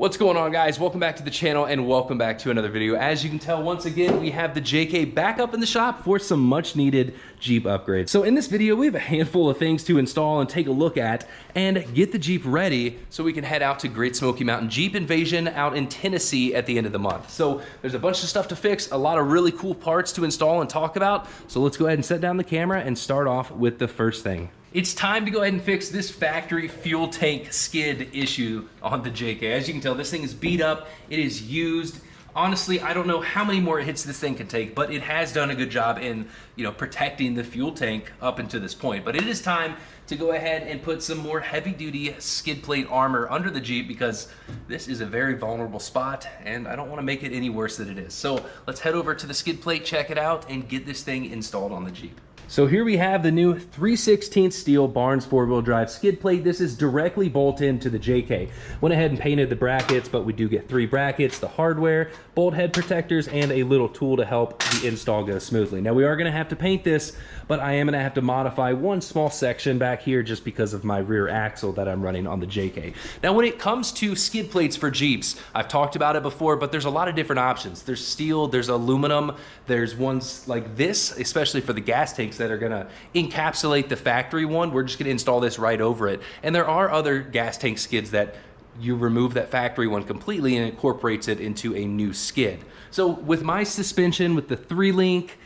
What's going on, guys? Welcome back to the channel and welcome back to another video. As you can tell, once again, we have the JK back up in the shop for some much needed Jeep upgrades. So in this video, we have a handful of things to install and take a look at and get the Jeep ready so we can head out to Great Smoky Mountain Jeep Invasion out in Tennessee at the end of the month. So there's a bunch of stuff to fix, a lot of really cool parts to install and talk about. So let's go ahead and set down the camera and start off with the first thing. It's time to go ahead and fix this factory fuel tank skid issue on the JK. As you can tell, this thing is beat up, it is used. Honestly, I don't know how many more hits this thing can take, but it has done a good job in, protecting the fuel tank up until this point. But it is time to go ahead and put some more heavy-duty skid plate armor under the Jeep because this is a very vulnerable spot and I don't want to make it any worse than it is. So let's head over to the skid plate, check it out, and get this thing installed on the Jeep. So here we have the new 3/16 steel Barnes four-wheel drive skid plate. This is directly bolted into the JK. Went ahead and painted the brackets, but we do get 3 brackets, the hardware, bolt head protectors, and a little tool to help the install go smoothly. Now we are gonna have to paint this, but I am gonna have to modify one small section back here just because of my rear axle that I'm running on the JK. Now when it comes to skid plates for Jeeps, I've talked about it before, but there's a lot of different options. There's steel, there's aluminum, there's ones like this, especially for the gas tanks that are gonna encapsulate the factory one. We're just gonna install this right over it. And there are other gas tank skids that you remove that factory one completely and incorporates it into a new skid. So with my suspension, with the 3-link,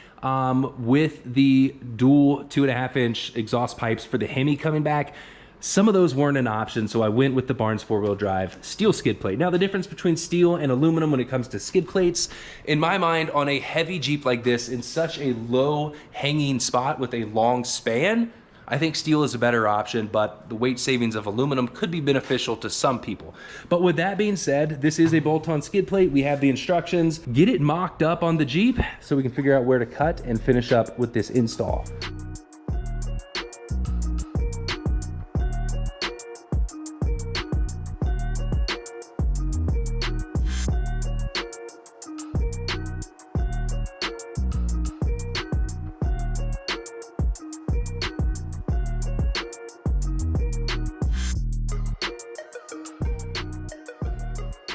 with the dual 2.5-inch exhaust pipes for the Hemi coming back, some of those weren't an option, so I went with the Barnes four-wheel drive steel skid plate. Now the difference between steel and aluminum when it comes to skid plates, in my mind, on a heavy Jeep like this, in such a low hanging spot with a long span, I think steel is a better option, but the weight savings of aluminum could be beneficial to some people. But with that being said, this is a bolt-on skid plate. We have the instructions. Get it mocked up on the Jeep so we can figure out where to cut and finish up with this install.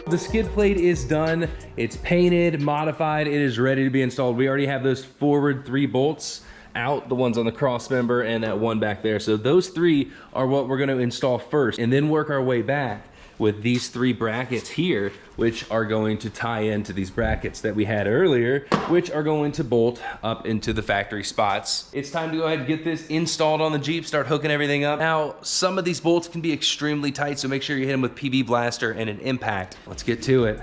The skid plate is done. It's painted, modified, it is ready to be installed. We already have those forward 3 bolts out, the ones on the cross member and that one back there. So those 3 are what we're gonna install first and then work our way back with these 3 brackets here, which are going to tie into these brackets that we had earlier, which are going to bolt up into the factory spots. It's time to go ahead and get this installed on the Jeep, start hooking everything up. Now, some of these bolts can be extremely tight, so make sure you hit them with PB Blaster and an impact. Let's get to it.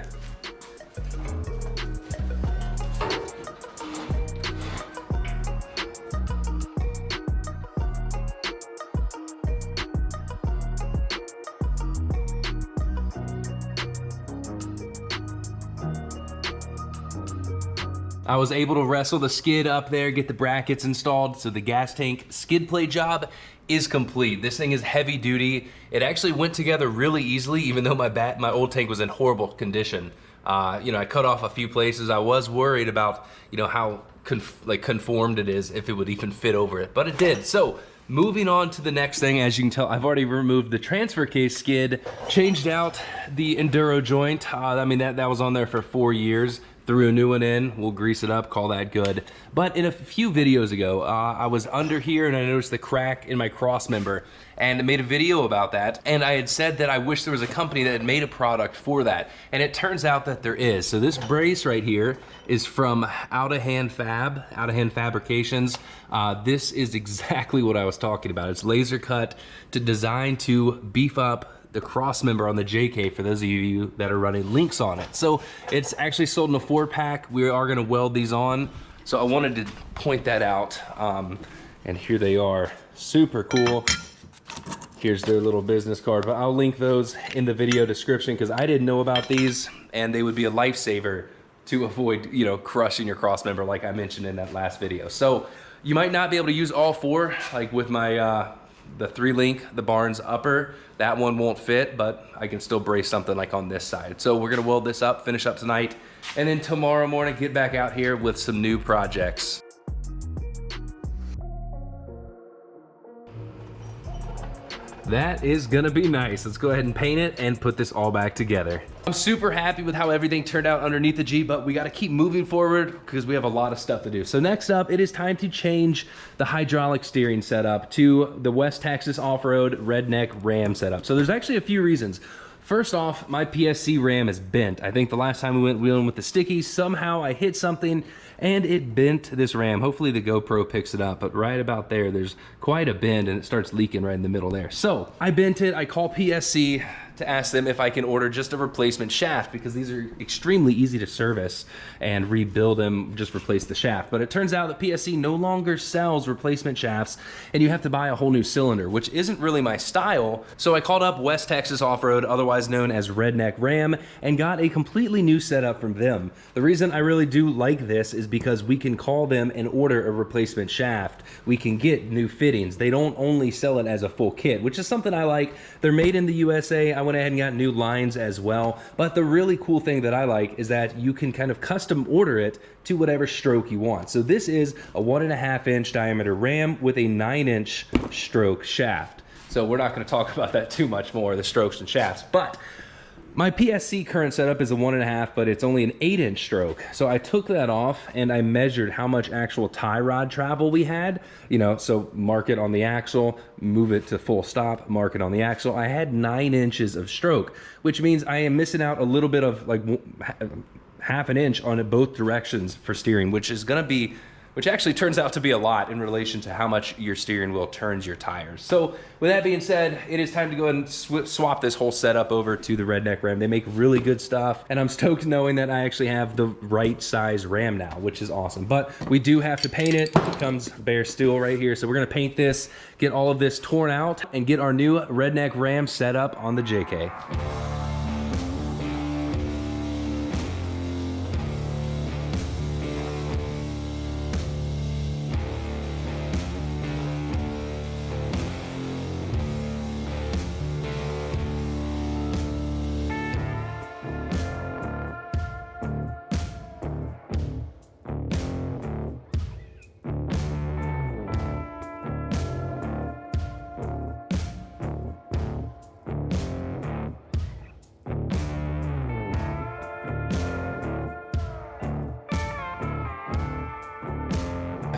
I was able to wrestle the skid up there, get the brackets installed, so the gas tank skid plate job is complete. This thing is heavy duty. It actually went together really easily, even though my old tank was in horrible condition. I cut off a few places. I was worried about, how conformed it is, if it would even fit over it, but it did. So moving on to the next thing, as you can tell, I've already removed the transfer case skid, changed out the Enduro joint. That was on there for 4 years. Threw a new one in, we'll grease it up, call that good. But in a few videos ago, I was under here and I noticed the crack in my cross member and made a video about that. And I had said that I wish there was a company that had made a product for that. And it turns out that there is. So this brace right here is from Out of Hand Fabrications. This is exactly what I was talking about. It's laser cut to design to beef up the cross member on the JK for those of you that are running links on it. So it's actually sold in a 4-pack. We are gonna weld these on. So I wanted to point that out. And here they are, super cool. Here's their little business card, but I'll link those in the video description because I didn't know about these and they would be a lifesaver to avoid, crushing your cross member like I mentioned in that last video. So you might not be able to use all 4, like with my, the 3-link, the Barnes upper, that one won't fit, but I can still brace something like on this side. So we're gonna weld this up, finish up tonight, and then tomorrow morning get back out here with some new projects. That is gonna be nice. Let's go ahead and paint it and put this all back together. I'm super happy with how everything turned out underneath the Jeep, but we got to keep moving forward because we have a lot of stuff to do. So next up, it is time to change the hydraulic steering setup to the West Texas Off-Road Redneck Ram setup. So there's actually a few reasons. First off, my PSC ram is bent. I think the last time we went wheeling with the stickies, somehow I hit something and it bent this ram. Hopefully the GoPro picks it up, but right about there, there's quite a bend and it starts leaking right in the middle there. So I bent it, I call PSC to ask them if I can order just a replacement shaft because these are extremely easy to service and rebuild them, just replace the shaft. But it turns out that PSC no longer sells replacement shafts and you have to buy a whole new cylinder, which isn't really my style. So I called up West Texas Off-Road, otherwise known as Redneck Ram, and got a completely new setup from them. The reason I really do like this is because we can call them and order a replacement shaft. We can get new fittings. They don't only sell it as a full kit, which is something I like. They're made in the USA. I went ahead and got new lines as well. But the really cool thing that I like is that you can kind of custom order it to whatever stroke you want. So this is a 1.5 inch diameter ram with a 9-inch stroke shaft. So we're not going to talk about that too much more, the strokes and shafts. But my PSC current setup is a 1.5, but it's only an 8-inch stroke. So I took that off and I measured how much actual tie rod travel we had. You know, so mark it on the axle, move it to full stop, mark it on the axle. I had 9 inches of stroke, which means I am missing out a little bit of like half an inch on both directions for steering, which is gonna be, which actually turns out to be a lot in relation to how much your steering wheel turns your tires. So with that being said, it is time to go ahead and swap this whole setup over to the Redneck Ram. They make really good stuff, and I'm stoked knowing that I actually have the right size ram now, which is awesome. But we do have to paint it. It comes bare steel right here. So we're gonna paint this, get all of this torn out, and get our new Redneck Ram set up on the JK.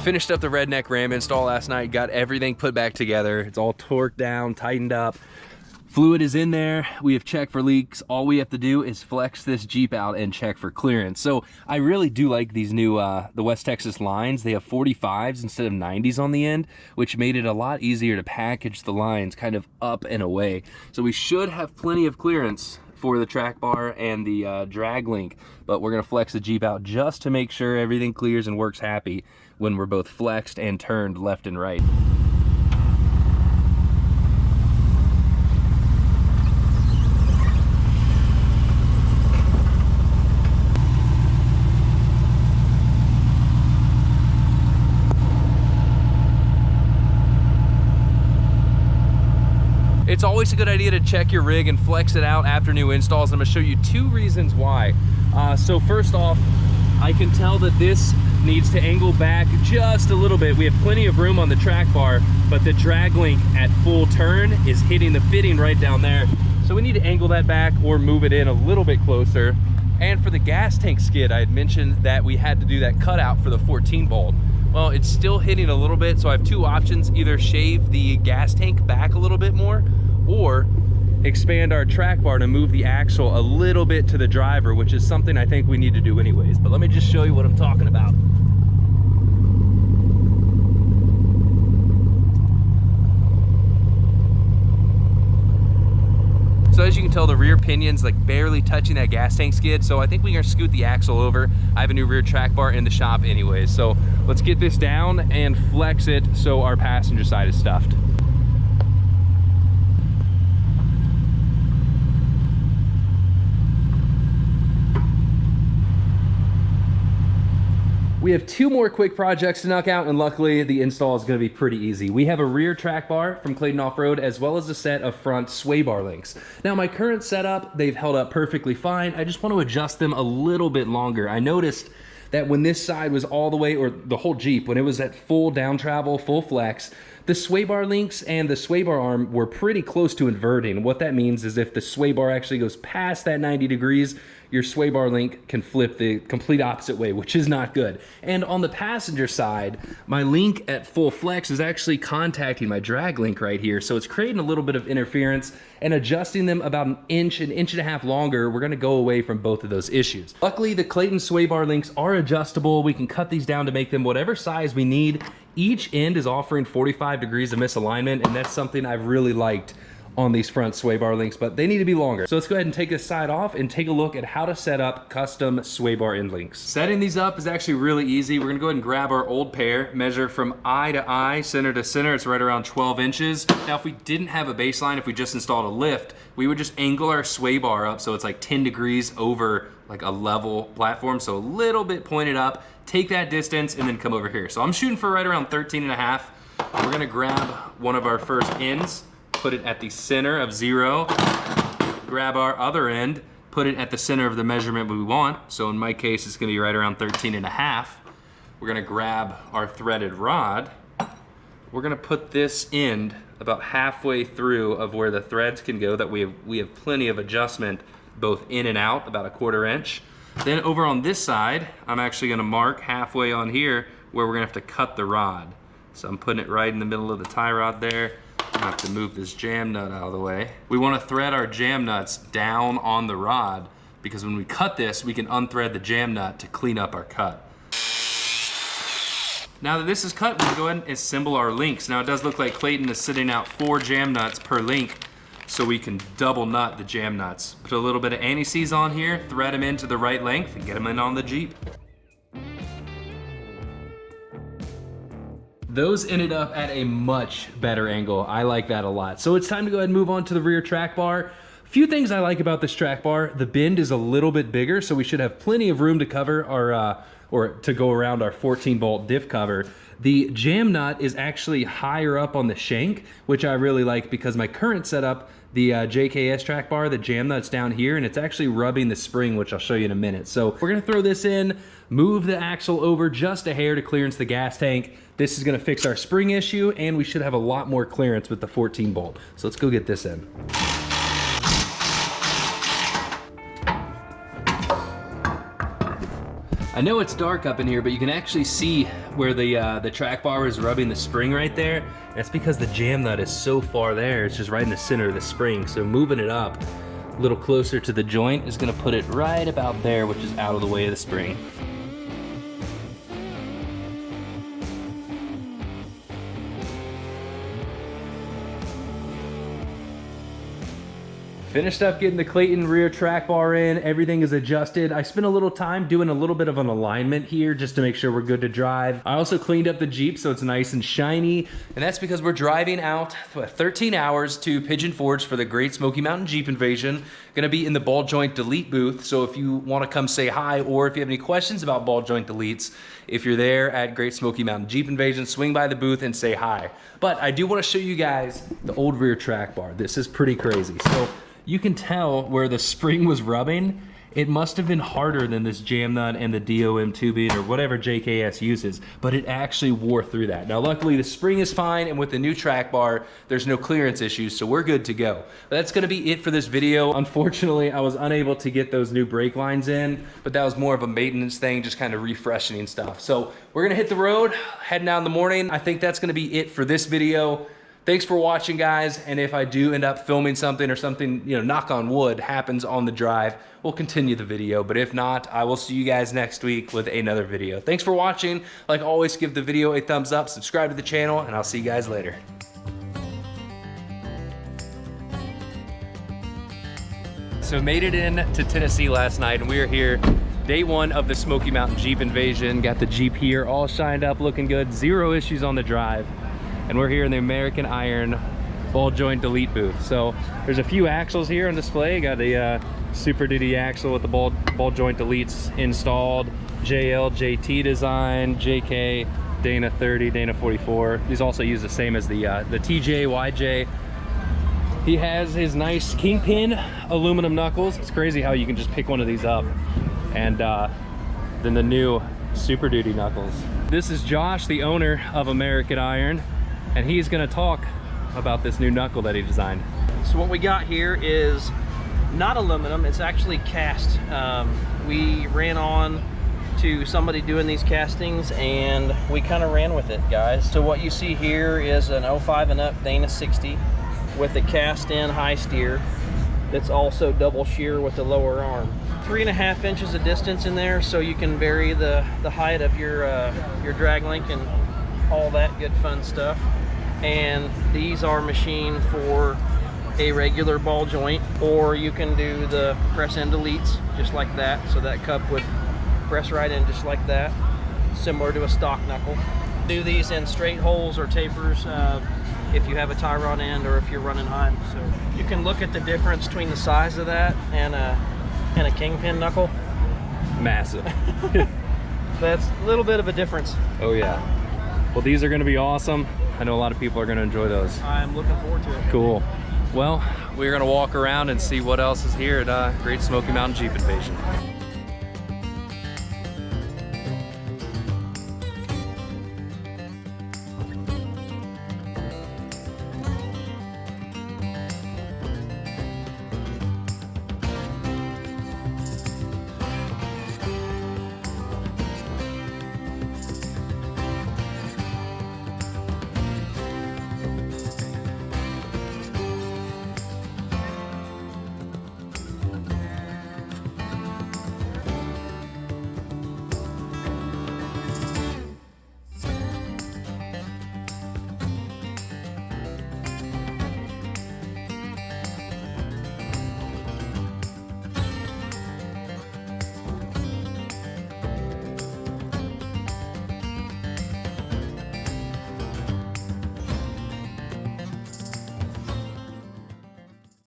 Finished up the Redneck Ram install last night, got everything put back together. It's all torqued down, tightened up. Fluid is in there. We have checked for leaks. All we have to do is flex this Jeep out and check for clearance. So I really do like these new, the West Texas lines. They have 45s instead of 90s on the end, which made it a lot easier to package the lines kind of up and away. So we should have plenty of clearance for the track bar and the drag link, but we're gonna flex the Jeep out just to make sure everything clears and works happy when we're both flexed and turned left and right. It's always a good idea to check your rig and flex it out after new installs. I'm gonna show you 2 reasons why. So first off, I can tell that this needs to angle back just a little bit. We have plenty of room on the track bar, but the drag link at full turn is hitting the fitting right down there. So we need to angle that back or move it in a little bit closer. And for the gas tank skid, I had mentioned that we had to do that cutout for the 14 bolt. Well, it's still hitting a little bit, so I have 2 options: either shave the gas tank back a little bit more, or expand our track bar to move the axle a little bit to the driver, which is something I think we need to do anyways. But let me just show you what I'm talking about. So as you can tell, the rear pinion's like barely touching that gas tank skid, so I think we're gonna scoot the axle over. I have a new rear track bar in the shop anyways, so let's get this down and flex it so our passenger side is stuffed. We have 2 more quick projects to knock out, and luckily the install is going to be pretty easy. We have a rear track bar from Clayton Off-Road, as well as a set of front sway bar links. Now my current setup, they've held up perfectly fine. I just want to adjust them a little bit longer. I noticed that when this side was all the way, or the whole Jeep, when it was at full down travel, full flex, The sway bar links and the sway bar arm were pretty close to inverting. What that means is if the sway bar actually goes past that 90 degrees, your sway bar link can flip the complete opposite way, which is not good. And on the passenger side, my link at full flex is actually contacting my drag link right here. So it's creating a little bit of interference, and adjusting them about an inch and a half longer, we're gonna go away from both of those issues. Luckily, the Clayton sway bar links are adjustable. We can cut these down to make them whatever size we need. Each end is offering 45 degrees of misalignment, and that's something I've really liked on these front sway bar links, but they need to be longer. So let's go ahead and take this side off and take a look at how to set up custom sway bar end links. Setting these up is actually really easy. We're gonna go ahead and grab our old pair, measure from eye to eye, center to center. It's right around 12 inches. Now, if we didn't have a baseline, if we just installed a lift, we would just angle our sway bar up so it's like 10 degrees over like a level platform, so a little bit pointed up. Take that distance and then come over here. So I'm shooting for right around 13 and a half. We're gonna grab one of our first ends, put it at the center of 0, grab our other end, put it at the center of the measurement we want. So in my case, it's gonna be right around 13 and a half. We're gonna grab our threaded rod. We're gonna put this end about halfway through of where the threads can go, that we have plenty of adjustment both in and out, about 1/4 inch. Then over on this side, I'm actually gonna mark halfway on here where we're gonna have to cut the rod. So I'm putting it right in the middle of the tie rod there. I have to move this jam nut out of the way. We want to thread our jam nuts down on the rod, because when we cut this, we can unthread the jam nut to clean up our cut. Now that this is cut, we can go ahead and assemble our links. Now it does look like Clayton is sitting out 4 jam nuts per link, so we can double nut the jam nuts. Put a little bit of anti-seize on here, thread them into the right length, and get them in on the Jeep. Those ended up at a much better angle. I like that a lot. So it's time to go ahead and move on to the rear track bar. A few things I like about this track bar. The bend is a little bit bigger, so we should have plenty of room to cover our, or to go around our 14-bolt diff cover. The jam nut is actually higher up on the shank, which I really like, because my current setup, the JKS track bar, the jam nut's down here, and it's actually rubbing the spring, which I'll show you in a minute. So we're gonna throw this in, move the axle over just a hair to clearance the gas tank. This is gonna fix our spring issue, and we should have a lot more clearance with the 14 bolt. So let's go get this in. I know it's dark up in here, but you can actually see where the track bar is rubbing the spring right there. That's because the jam nut is so far there. It's just right in the center of the spring. So moving it up a little closer to the joint is gonna put it right about there, which is out of the way of the spring. Finished up getting the Clayton rear track bar in. Everything is adjusted. I spent a little time doing a little bit of an alignment here just to make sure we're good to drive. I also cleaned up the Jeep so it's nice and shiny. And that's because we're driving out 13 hours to Pigeon Forge for the Great Smoky Mountain Jeep Invasion. Gonna be in the ball joint delete booth. So if you wanna come say hi, or if you have any questions about ball joint deletes, if you're there at Great Smoky Mountain Jeep Invasion, swing by the booth and say hi. But I do wanna show you guys the old rear track bar. This is pretty crazy. So you can tell where the spring was rubbing. It must have been harder than this jam nut and the DOM tubing or whatever JKS uses, but it actually wore through that. Now, luckily the spring is fine, and with the new track bar, there's no clearance issues, so we're good to go. But that's gonna be it for this video. Unfortunately, I was unable to get those new brake lines in, but that was more of a maintenance thing, just kind of refreshing stuff. So we're gonna hit the road, heading out in the morning. I think that's gonna be it for this video. Thanks for watching, guys, and if I do end up filming something, or something, you know, knock on wood, happens on the drive, we'll continue the video. But if not, I will see you guys next week with another video. Thanks for watching. Like always, give the video a thumbs up, subscribe to the channel, and I'll see you guys later. So made it in to Tennessee last night, and we are here day 1 of the Smoky Mountain Jeep Invasion. Got the Jeep here all shined up, looking good, 0 issues on the drive. And we're here in the American Iron ball joint delete booth. So there's a few axles here on display. Got a Super Duty axle with the ball joint deletes installed, JL, JT design, JK, Dana 30, Dana 44. These also use the same as the TJ, YJ. He has his nice Kingpin aluminum knuckles. It's crazy how you can just pick one of these up. And then the new Super Duty knuckles. This is Josh, the owner of American Iron. and he's gonna talk about this new knuckle that he designed. So what we got here is not aluminum, it's actually cast. We ran on to somebody doing these castings and we kind of ran with it, guys. So what you see here is an 05 and up Dana 60 with a cast in high steer that's also double shear with the lower arm. 3.5 inches of distance in there, so you can vary the height of your drag link and all that good fun stuff. And these are machined for a regular ball joint, or you can do the press and deletes just like that, so that cup would press right in just like that, similar to a stock knuckle. Do these in straight holes or tapers if you have a tie rod end or if you're running high. So you can look at the difference between the size of that and a kingpin knuckle. Massive. That's a little bit of a difference. Oh yeah. Well, these are gonna be awesome. I know a lot of people are gonna enjoy those. I'm looking forward to it. Cool. Well, we're gonna walk around and see what else is here at Great Smoky Mountain Jeep Invasion.